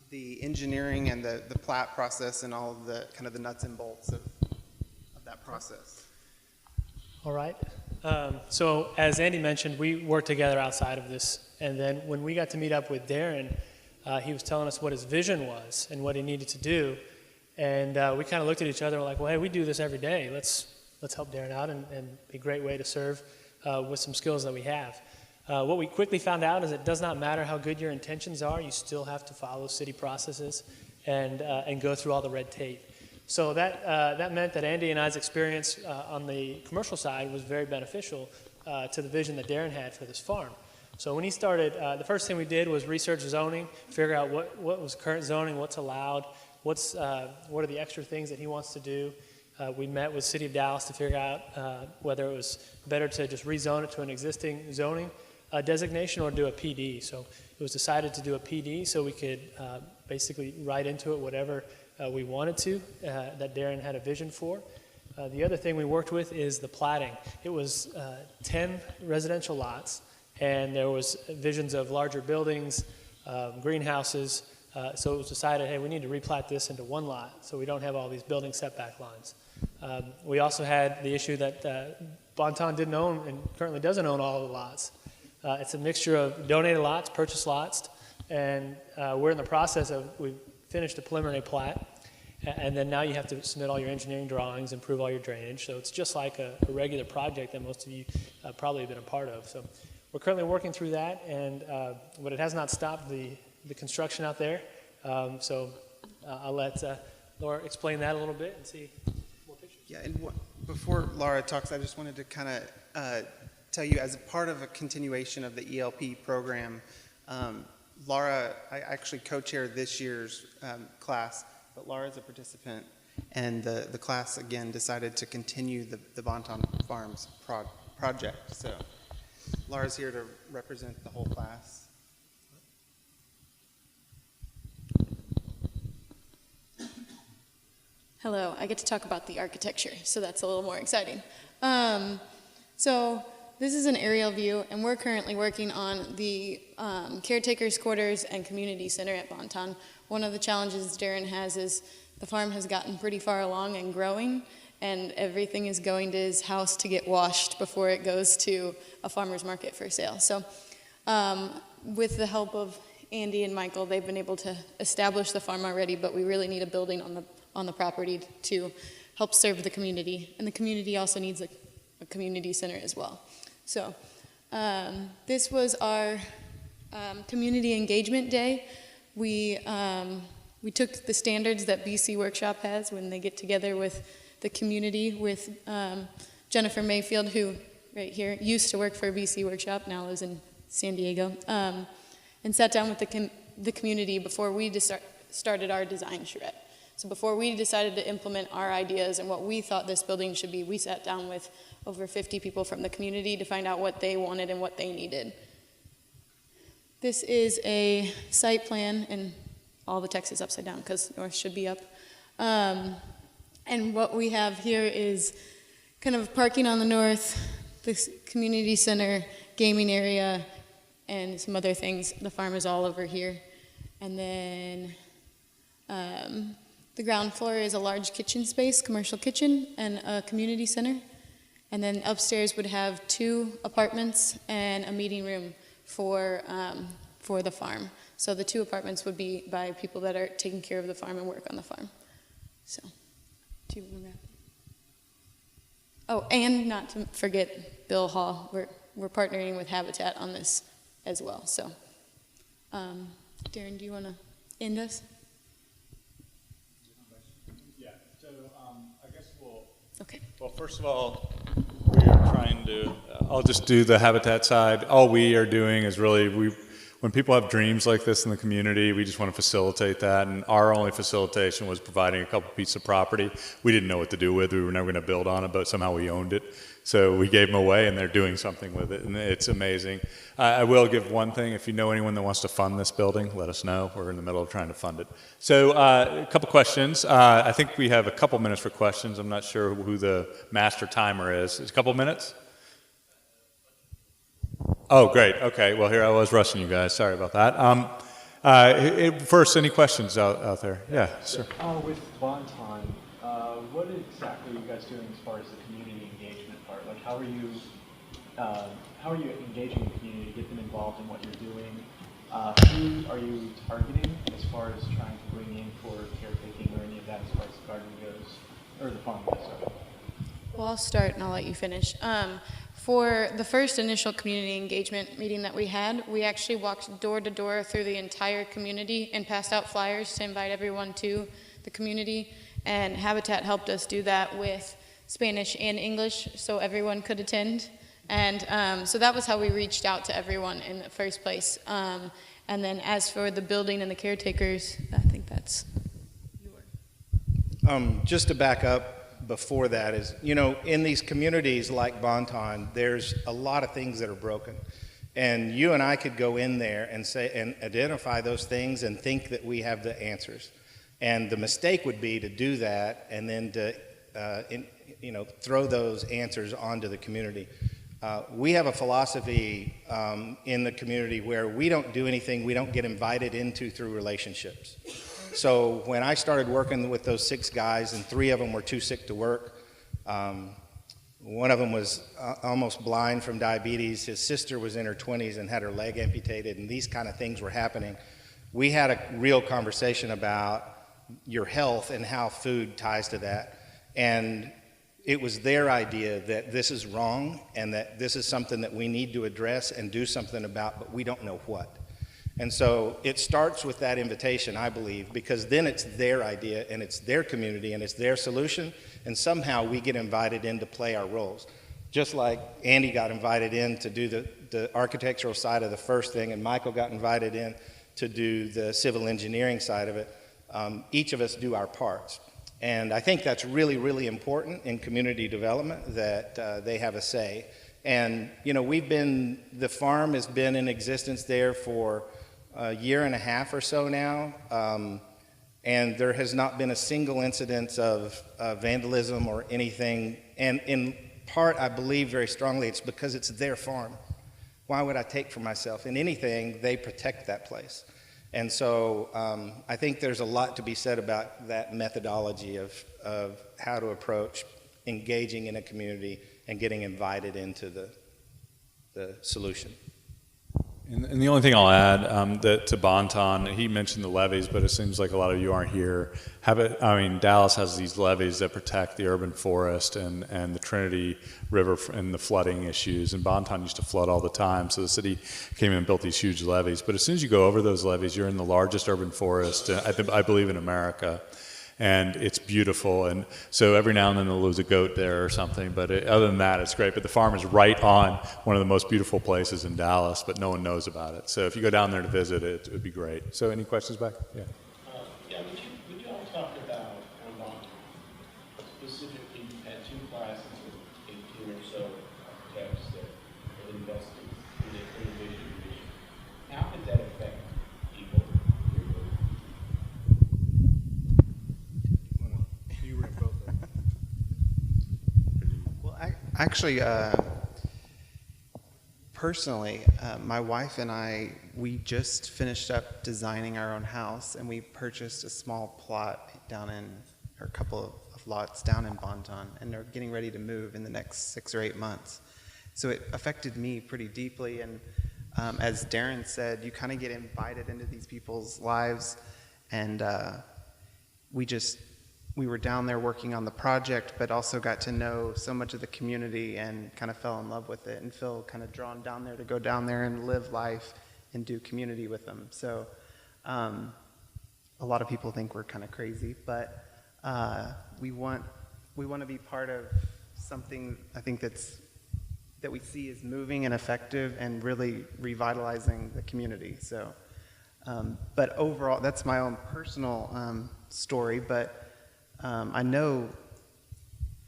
the engineering and the plat process and all of the kind of the nuts and bolts of that that process. All right. So as Andy mentioned, we worked together outside of this. And then when we got to meet up with Daron, he was telling us what his vision was and what he needed to do. And we kind of looked at each other and were like, well, hey, we do this every day. Let's help Daron out and be a great way to serve with some skills that we have. What we quickly found out is it does not matter how good your intentions are. You still have to follow city processes and go through all the red tape. So that meant that Andy and I's experience on the commercial side was very beneficial to the vision that Daron had for this farm. So when he started, the first thing we did was research zoning, figure out what was current zoning, what's allowed, what are the extra things that he wants to do. We met with City of Dallas to figure out whether it was better to just rezone it to an existing zoning designation or do a PD. So it was decided to do a PD so we could basically write into it whatever we wanted to, that Daron had a vision for. The other thing we worked with is the platting. It was 10 residential lots, and there was visions of larger buildings, greenhouses, so it was decided, hey, we need to replat this into one lot so we don't have all these building setback lines. We also had the issue that Bonton didn't own and currently doesn't own all of the lots. It's a mixture of donated lots, purchased lots, and we're in the process of, we've finished a preliminary plat, and then now you have to submit all your engineering drawings, improve all your drainage, so it's just like a regular project that most of you probably have been a part of. So we're currently working through that, and but it has not stopped the construction out there. So I'll let Laura explain that a little bit and see more pictures. Yeah, and before Laura talks, I just wanted to kind of tell you, as a part of a continuation of the ELP program, Laura, I actually co-chaired this year's class, but Laura is a participant, and the class again decided to continue the Bonton Farms project. So Laura's here to represent the whole class. Hello, I get to talk about the architecture, so that's a little more exciting. So this is an aerial view, and we're currently working on the caretakers' quarters and community center at Bonton. One of the challenges Daron has is the farm has gotten pretty far along and growing, and everything is going to his house to get washed before it goes to a farmer's market for sale. So with the help of Andy and Michael, they've been able to establish the farm already, but we really need a building on the property to help serve the community, and the community also needs a community center as well. So this was our community engagement day. We took the standards that BC Workshop has when they get together with the community, with Jennifer Mayfield, who right here used to work for BC Workshop, now lives in San Diego, and sat down with the community before we started our design charrette. So before we decided to implement our ideas and what we thought this building should be, we sat down with over 50 people from the community to find out what they wanted and what they needed. This is a site plan, and all the text is upside down because north should be up. And what we have here is kind of parking on the north, this community center, gaming area, and some other things. The farm is all over here. And then the ground floor is a large kitchen space, commercial kitchen, and a community center. And then upstairs would have 2 apartments and a meeting room for the farm. So the 2 apartments would be by people that are taking care of the farm and work on the farm. So, do you want to wrap? Oh, and not to forget Bill Hall. We're partnering with Habitat on this as well. So, Daron, do you want to end us? Yeah, so I guess we'll... Okay. Well, first of all, we are trying to, I'll just do the Habitat side. All we are doing is really, when people have dreams like this in the community, we just want to facilitate that, and our only facilitation was providing a couple pieces of property. We didn't know what to do with it. We were never going to build on it, but somehow we owned it. So we gave them away, and they're doing something with it, and it's amazing. I will give one thing. If you know anyone that wants to fund this building, let us know. We're in the middle of trying to fund it. So a couple questions. I think we have a couple minutes for questions. I'm not sure who the master timer is. It's a couple minutes? Oh, great. Okay. Well, here I was rushing you guys. Sorry about that. First, any questions out there? Yeah, sure. With Bonton, What exactly are you guys doing as far as the community engagement part? Like, how are you engaging the community, get them involved in what you're doing? Who are you targeting as far as trying to bring in for caretaking or any of that as far as the garden goes, or the farm goes? Sorry. Well, I'll start and I'll let you finish. For the first initial community engagement meeting that we had, we actually walked door to door through the entire community and passed out flyers to invite everyone to the community. And Habitat helped us do that with Spanish and English so everyone could attend. And so that was how we reached out to everyone in the first place. And then as for the building and the caretakers, I think that's yours. Just to back up before that is, you know, in these communities like Bonton, there's a lot of things that are broken. And you and I could go in there and say, and identify those things and think that we have the answers. And the mistake would be to do that and then to, throw those answers onto the community. We have a philosophy in the community where we don't do anything we don't get invited into through relationships. So when I started working with those 6 guys, and 3 of them were too sick to work, one of them was almost blind from diabetes, his sister was in her 20s and had her leg amputated, and these kind of things were happening. We had a real conversation about your health and how food ties to that. And it was their idea that this is wrong and that this is something that we need to address and do something about, but we don't know what. And so it starts with that invitation, I believe, because then it's their idea and it's their community and it's their solution, and somehow we get invited in to play our roles. Just like Andy got invited in to do the architectural side of the first thing, and Michael got invited in to do the civil engineering side of it, each of us do our parts. And I think that's really, really important in community development, that they have a say. And, you know, the farm has been in existence there for a year and a half or so now, and there has not been a single incident of vandalism or anything. And in part, I believe very strongly it's because it's their farm. Why would I take for myself? In anything, they protect that place. And so I think there's a lot to be said about that methodology of how to approach engaging in a community and getting invited into the solution. And the only thing I'll add that to Bonton, he mentioned the levees, but it seems like a lot of you aren't here. Dallas has these levees that protect the urban forest and the Trinity River and the flooding issues. And Bonton used to flood all the time, so the city came in and built these huge levees. But as soon as you go over those levees, you're in the largest urban forest, I believe, in America. And it's beautiful, and so every now and then they'll lose a goat there or something, but other than that, it's great. But the farm is right on one of the most beautiful places in Dallas, but no one knows about it. So if you go down there to visit, it would be great. So any questions back? Yeah. Would you all talk about specifically, you had 2 classes with 18 or so architects that have invested in the innovation vision. How did that affect people? Well, actually, personally, my wife and I, we just finished up designing our own house, and we purchased a small plot or a couple of lots down in Bonton, and they're getting ready to move in the next 6 or 8 months. So it affected me pretty deeply, and as Daron said, you kind of get invited into these people's lives, and we were down there working on the project, but also got to know so much of the community and kind of fell in love with it and feel kind of drawn down there to go down there and live life and do community with them. So a lot of people think we're kind of crazy, but we want to be part of something I think that we see as moving and effective and really revitalizing the community. So, but overall, that's my own personal story, but I know,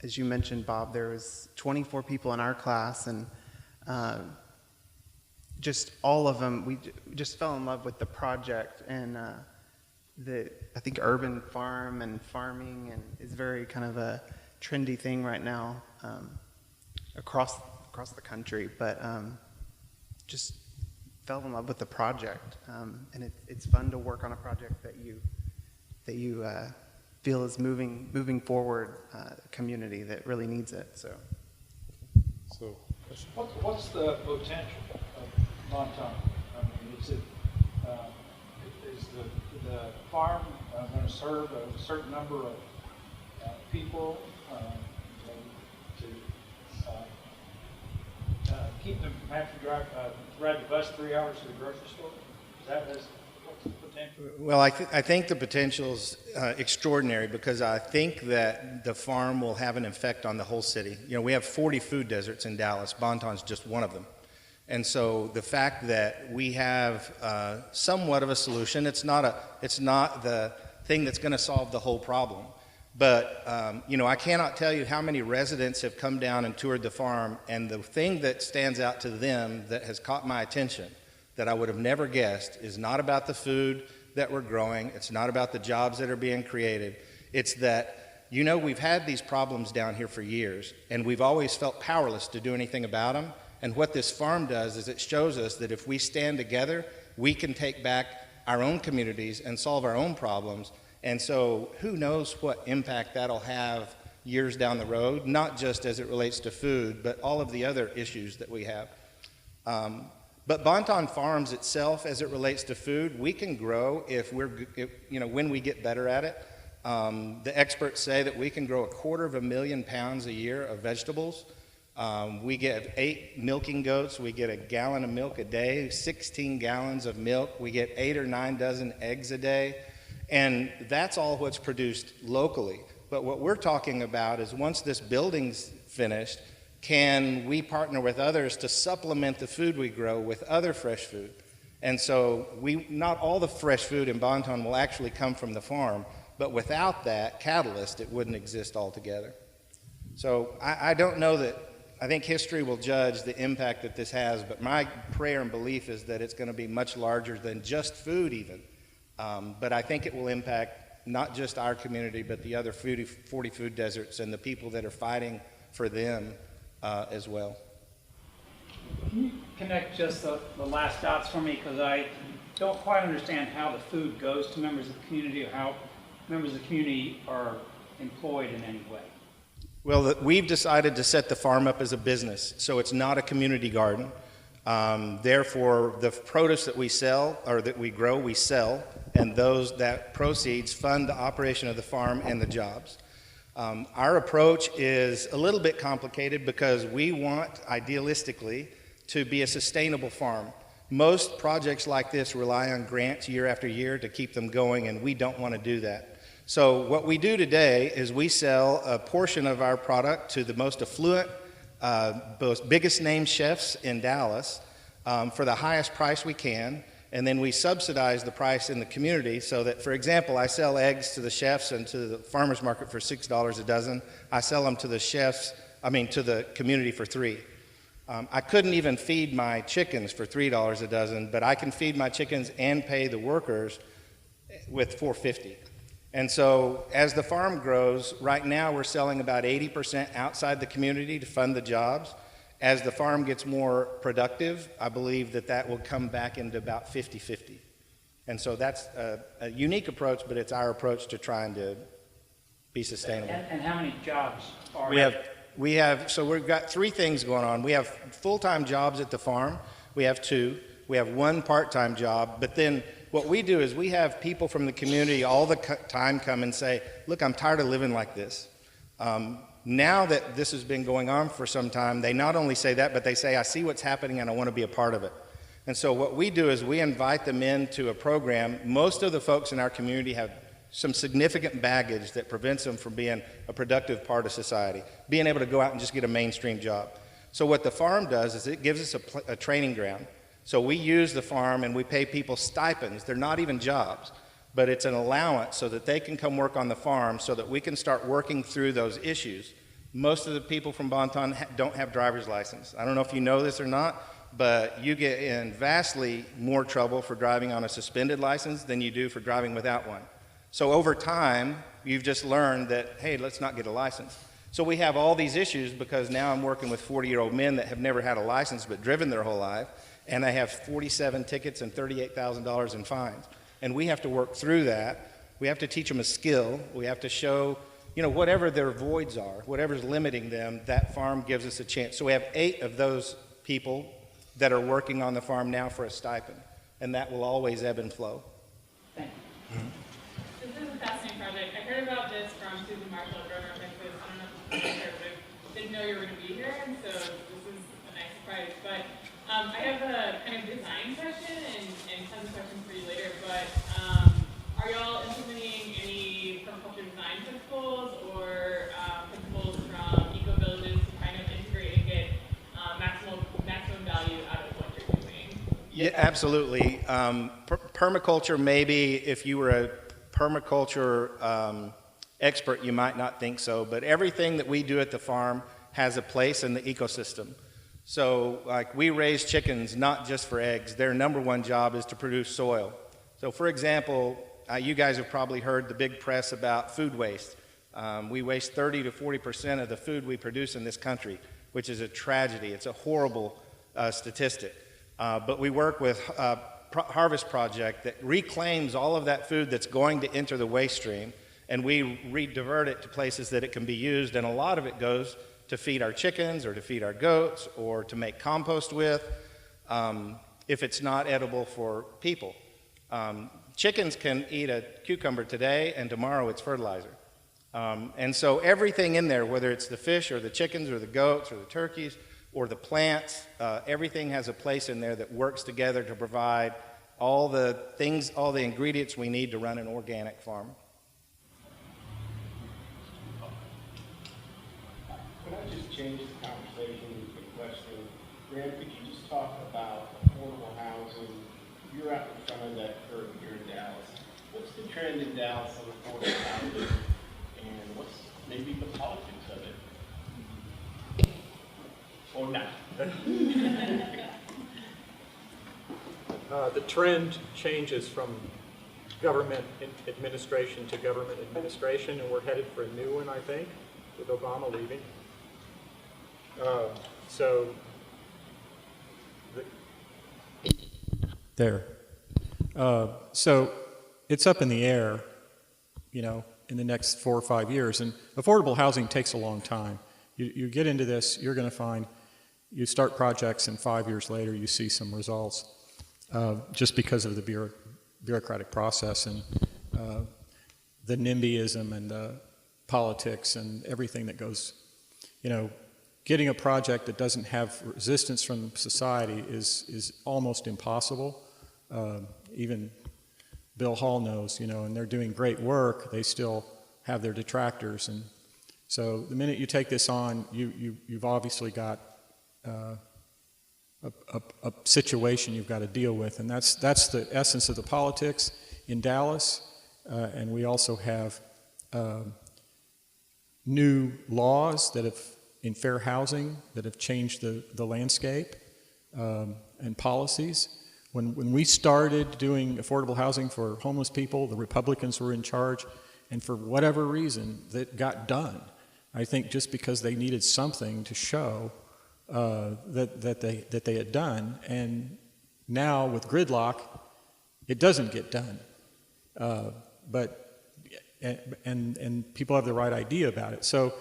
as you mentioned, Bob, there was 24 people in our class, and just all of them, we just fell in love with the project, and I think urban farm and farming is very kind of a trendy thing right now across the country, but just fell in love with the project, and it's fun to work on a project that you feel is moving forward a community that really needs it. So. What's the potential of Bonton? I mean, is the farm going to serve a certain number of people to keep them from having to ride the bus 3 hours to the grocery store? What's the potential? Well, I think the potential's extraordinary, because I think that the farm will have an effect on the whole city. You know, we have 40 food deserts in Dallas. Bonton's just one of them. And so the fact that we have somewhat of a solution, it's not the thing that's going to solve the whole problem. But, you know, I cannot tell you how many residents have come down and toured the farm, and the thing that stands out to them that has caught my attention that I would have never guessed is not about the food that we're growing. It's not about the jobs that are being created. It's that, you know, we've had these problems down here for years, and we've always felt powerless to do anything about them. And what this farm does is it shows us that if we stand together, we can take back our own communities and solve our own problems. And so who knows what impact that'll have years down the road, not just as it relates to food, but all of the other issues that we have. But Bonton Farms itself, as it relates to food, we can grow when we get better at it. The experts say that we can grow 250,000 pounds a year of vegetables. We get 8 milking goats. We get 1 gallon of milk a day, 16 gallons of milk. We get 8 or 9 dozen eggs a day. And that's all what's produced locally. But what we're talking about is, once this building's finished, can we partner with others to supplement the food we grow with other fresh food? And so not all the fresh food in Bonton will actually come from the farm, but without that catalyst, it wouldn't exist altogether. So I don't know that, I think history will judge the impact that this has, but my prayer and belief is that it's going to be much larger than just food even. But I think it will impact not just our community, but the other 40 food deserts and the people that are fighting for them as well. Can you connect just the last dots for me? Because I don't quite understand how the food goes to members of the community, or how members of the community are employed in any way. Well, we've decided to set the farm up as a business, so it's not a community garden. Therefore, the produce that we sell, or that we grow, we sell, and that proceeds fund the operation of the farm and the jobs. Our approach is a little bit complicated, because we want, idealistically, to be a sustainable farm. Most projects like this rely on grants year after year to keep them going, and we don't want to do that. So what we do today is we sell a portion of our product to the most affluent, biggest name chefs in Dallas for the highest price we can, and then we subsidize the price in the community, so that, for example, I sell eggs to the chefs and to the farmers market for $6 a dozen. I sell them to the community for $3. I couldn't even feed my chickens for $3 a dozen, but I can feed my chickens and pay the workers with $4.50. And so as the farm grows, right now we're selling about 80% outside the community to fund the jobs. As the farm gets more productive, I believe that will come back into about 50-50. And so that's a unique approach, but it's our approach to trying to be sustainable. And how many jobs are So we've got 3 things going on. We have full-time jobs at the farm. We have 2. We have 1 part-time job, but then what we do is we have people from the community all the time come and say, look, I'm tired of living like this. Now that this has been going on for some time, they not only say that, but they say, I see what's happening and I want to be a part of it. And so what we do is we invite them into a program. Most of the folks in our community have some significant baggage that prevents them from being a productive part of society, being able to go out and just get a mainstream job. So what the farm does is it gives us a training ground. So we use the farm and we pay people stipends. They're not even jobs, but it's an allowance so that they can come work on the farm, so that we can start working through those issues. Most of the people from Bonton don't have driver's license. I don't know if you know this or not, but you get in vastly more trouble for driving on a suspended license than you do for driving without one. So over time, you've just learned that, hey, let's not get a license. So we have all these issues because now I'm working with 40-year-old men that have never had a license but driven their whole life, and they have 47 tickets and $38,000 in fines. And we have to work through that We have to teach them a skill. We have to show, whatever their voids are, whatever's limiting them, that farm gives us a chance. So we have 8 of those people that are working on the farm now for a stipend, and that will always ebb and flow. This is a fascinating project. I heard about this from Susan Marshall at Greene Architects. I don't know if it's here, but I didn't know you were going to be here, and so this is a nice surprise. But I have a kind of design question and tons of questions for you later, but are y'all implementing any permaculture design principles or principles from eco-villages to kind of integrate and get maximum value out of what you're doing? Yeah, absolutely. Permaculture, maybe if you were a permaculture expert, you might not think so, but everything that we do at the farm has a place in the ecosystem. So, like, we raise chickens not just for eggs. Their number one job is to produce soil. So, for example, you guys have probably heard the big press about food waste. We waste 30 to 40% of the food we produce in this country, which is a tragedy. It's a horrible statistic. But we work with Harvest Project that reclaims all of that food that's going to enter the waste stream, and we divert it to places that it can be used, and a lot of it goes to feed our chickens or to feed our goats or to make compost with, if it's not edible for people. Chickens can eat a cucumber today, and tomorrow it's fertilizer. And so everything in there, whether it's the fish or the chickens or the goats or the turkeys or the plants, everything has a place in there that works together to provide all the things, all the ingredients we need to run an organic farm. Could I just change the conversation with the question? Graham, could you just talk about affordable housing? You're out in front of that curtain here in Dallas. What's the trend in Dallas on affordable housing, and what's maybe the politics of it? Or not? The trend changes from government administration to government administration, and we're headed for a new one, I think, with Obama leaving. So it's up in the air, in the next 4 or 5 years. And affordable housing takes a long time. You get into this, you're going to find you start projects, and 5 years later you see some results just because of the bureaucratic process and the NIMBYism and the politics and everything that goes, getting a project that doesn't have resistance from society is almost impossible. Even Bill Hall knows, and they're doing great work, they still have their detractors. And so the minute you take this on, you've obviously got a situation you've got to deal with, and that's the essence of the politics in Dallas. And we also have new laws that have, in fair housing, that have changed the landscape and policies. When we started doing affordable housing for homeless people, the Republicans were in charge, and for whatever reason, that got done. I think just because they needed something to show that they had done, and now with gridlock, it doesn't get done. And people have the right idea about it. So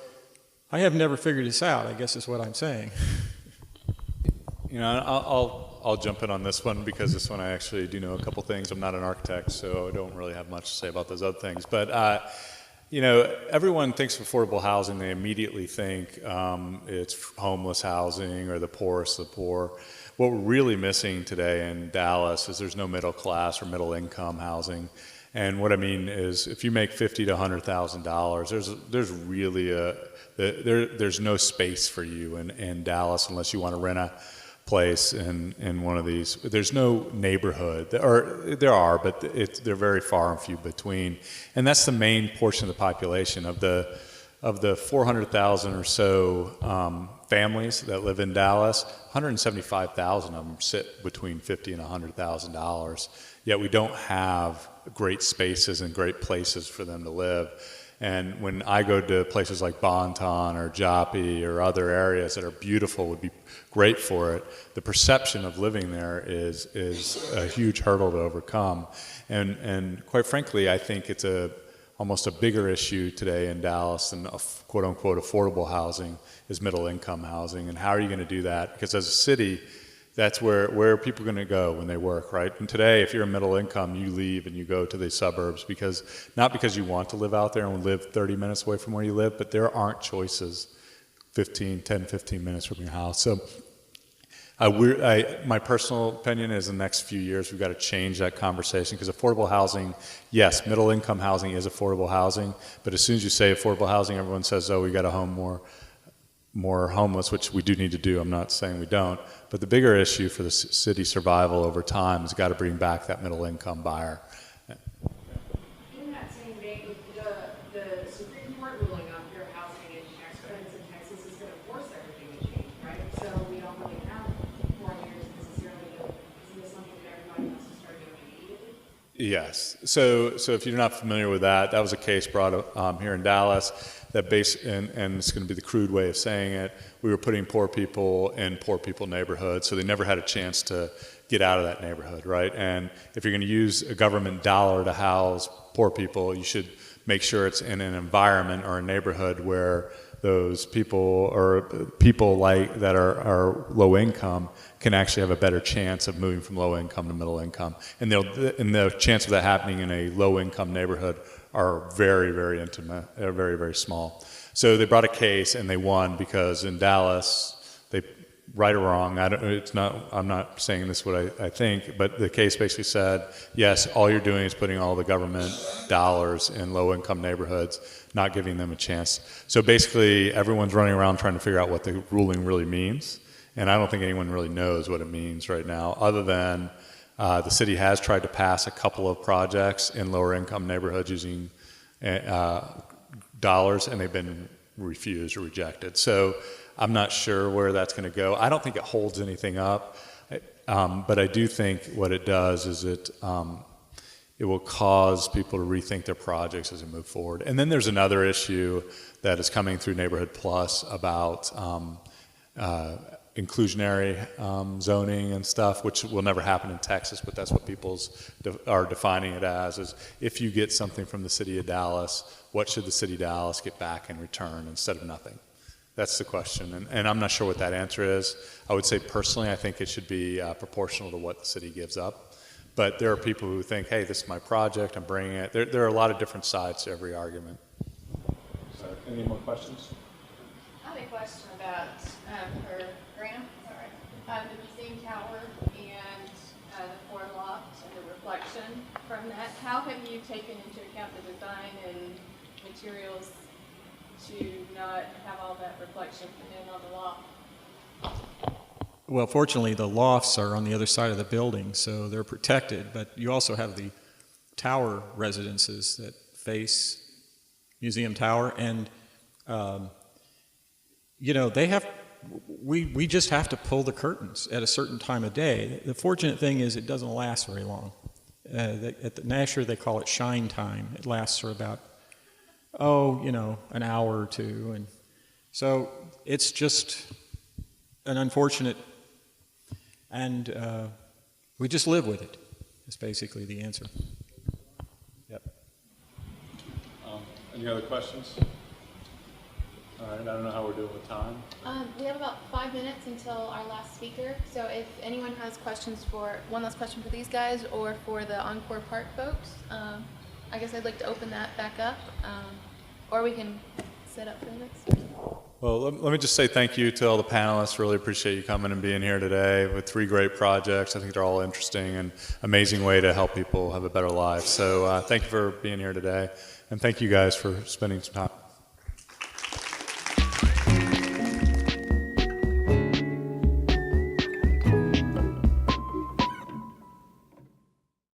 I have never figured this out, I guess is what I'm saying. I'll jump in on this one because this one I actually do know a couple things. I'm not an architect, so I don't really have much to say about those other things. But everyone thinks of affordable housing, they immediately think it's homeless housing or the poorest of the poor. What we're really missing today in Dallas is there's no middle class or middle income housing. And what I mean is, if you make $50,000 to $100,000, there's really there's no space for you in Dallas unless you want to rent a place in one of these. There's no neighborhood, or there are, but they're very far and few between. And that's the main portion of the population of the 400,000 or so families that live in Dallas. 175,000 of them sit between $50,000 and $100,000. Yet we don't have great spaces and great places for them to live. And when I go to places like Bonton or Joppy or other areas that are beautiful, would be great for it, the perception of living there is a huge hurdle to overcome. And quite frankly, I think it's almost a bigger issue today in Dallas than quote unquote affordable housing is middle income housing. And how are you going to do that? Because as a city, that's where are people going to go when they work, right? And today, if you're a middle income, you leave and you go to the suburbs not because you want to live out there and live 30 minutes away from where you live, but there aren't choices 10, 15 minutes from your house. So my personal opinion is in the next few years, we've got to change that conversation because affordable housing, yes, middle income housing is affordable housing, but as soon as you say affordable housing, everyone says, oh, we got to home more homeless, which we do need to do. I'm not saying we don't. But the bigger issue for the city survival over time has got to bring back that middle income buyer. In that same vein, the Supreme Court ruling on fair housing and tax credits in Texas is going to force everything to change, right? So we don't really have 4 years necessarily. Isn't this something that everybody wants to start doing immediately? Yes. So if you're not familiar with that was a case brought up here in Dallas. And it's going to be the crude way of saying it, we were putting poor people in poor people neighborhoods, so they never had a chance to get out of that neighborhood, right? And if you're going to use a government dollar to house poor people, you should make sure it's in an environment or a neighborhood where those people or people like that are low income can actually have a better chance of moving from low income to middle income. And the chance of that happening in a low income neighborhood are very, very intimate, very, very small. So they brought a case and they won because in Dallas, right or wrong, I'm not saying this is what I think, but the case basically said, yes, all you're doing is putting all the government dollars in low income neighborhoods, not giving them a chance. So basically everyone's running around trying to figure out what the ruling really means. And I don't think anyone really knows what it means right now, other than the city has tried to pass a couple of projects in lower income neighborhoods using dollars, and they've been refused or rejected. So I'm not sure where that's going to go. I don't think it holds anything up, but I do think what it does is it will cause people to rethink their projects as they move forward. And then there's another issue that is coming through Neighborhood Plus about inclusionary zoning and stuff, which will never happen in Texas, but that's what people are defining it as, is if you get something from the city of Dallas, what should the city of Dallas get back in return instead of nothing? That's the question, and I'm not sure what that answer is. I would say personally, I think it should be proportional to what the city gives up, but there are people who think, hey, this is my project, I'm bringing it. There are a lot of different sides to every argument. So, any more questions? I have a question about her grant, the museum tower and the floor loft and the reflection from that. How have you taken into account the design and materials to not have all that reflection come in on the loft? Well, fortunately, the lofts are on the other side of the building, so they're protected, but you also have the tower residences that face Museum Tower, and we just have to pull the curtains at a certain time of day. The fortunate thing is it doesn't last very long. At the Nasher, they call it shine time. It lasts for about, an hour or two. And so it's just an unfortunate, and we just live with it. That's basically the answer. Yep. Any other questions? All right, I don't know how we're doing with time. We have about 5 minutes until our last speaker. So if anyone has one last question for these guys or for the Encore Park folks, I guess I'd like to open that back up, or we can set up for the next speaker. Well, let me just say thank you to all the panelists. Really appreciate you coming and being here today with 3 great projects. I think they're all interesting and amazing way to help people have a better life. So thank you for being here today, and thank you guys for spending some time.